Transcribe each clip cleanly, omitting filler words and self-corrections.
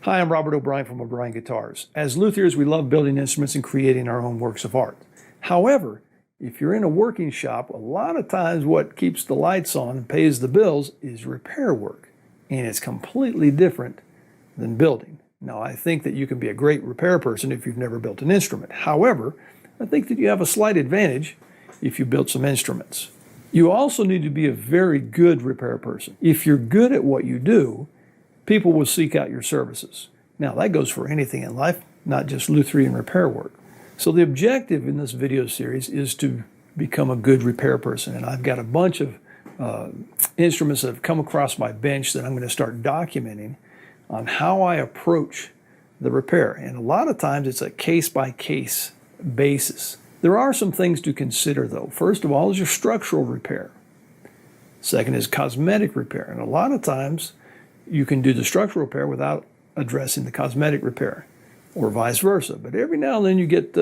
Hi, I'm Robert O'Brien from O'Brien Guitars. As luthiers, we love building instruments and creating our own works of art. However, if you're in a working shop, a lot of times what keeps the lights on and pays the bills is repair work. And it's completely different than building. Now, I think that you can be a great repair person if you've never built an instrument. However, I think that you have a slight advantage if you built some instruments. You also need to be a very good repair person. If you're good at what you do, people will seek out your services. Now, that goes for anything in life, not just lutherie and repair work. So the objective in this video series is to become a good repair person. And I've got a bunch of instruments that have come across my bench that I'm going to start documenting on how I approach the repair. And a lot of times it's a case-by-case basis. There are some things to consider, though. First of all is your structural repair. Second is cosmetic repair. And a lot of times you can do the structural repair without addressing the cosmetic repair, or vice versa. But every now and then you get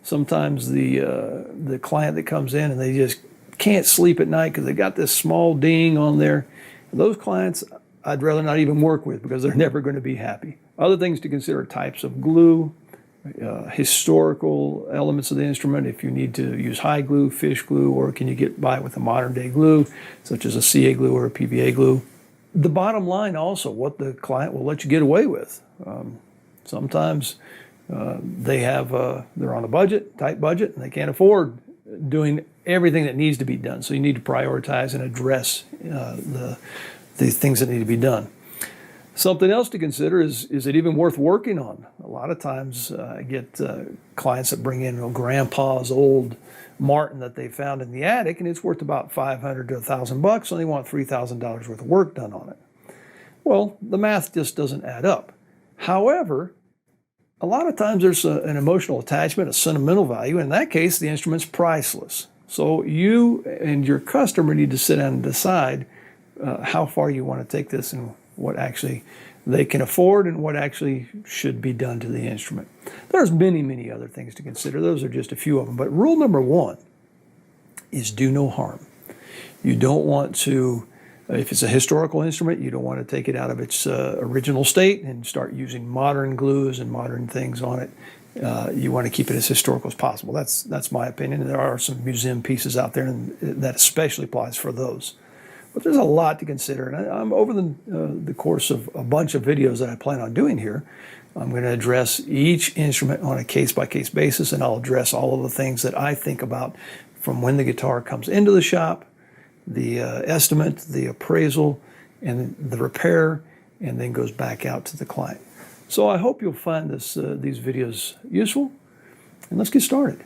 sometimes the client that comes in and they just can't sleep at night because they got this small ding on there. Those clients I'd rather not even work with because they're never going to be happy. Other things to consider: types of glue, historical elements of the instrument, if you need to use high glue, fish glue, or can you get by with a modern day glue such as a CA glue or a PVA glue. The bottom line also, what the client will let you get away with. Sometimes they're on a budget, tight budget, and they can't afford doing everything that needs to be done. So you need to prioritize and address the things that need to be done. Something else to consider is it even worth working on? A lot of times I get clients that bring in grandpa's old Martin that they found in the attic, and it's worth about $500 to $1,000, and they want $3,000 worth of work done on it. Well, the math just doesn't add up. However, a lot of times there's an emotional attachment, a sentimental value. In that case, the instrument's priceless. So you and your customer need to sit down and decide how far you want to take this and what actually they can afford and what actually should be done to the instrument. There's many, many other things to consider. Those are just a few of them. But rule number one is do no harm. You don't want to, if it's a historical instrument, you don't want to take it out of its original state and start using modern glues and modern things on it. You want to keep it as historical as possible. That's my opinion. There are some museum pieces out there, and that especially applies for those. But there's a lot to consider, and I'm over the course of a bunch of videos that I plan on doing here, I'm going to address each instrument on a case-by-case basis, and I'll address all of the things that I think about from when the guitar comes into the shop, the estimate, the appraisal, and the repair, and then goes back out to the client. So I hope you'll find these videos useful, and let's get started.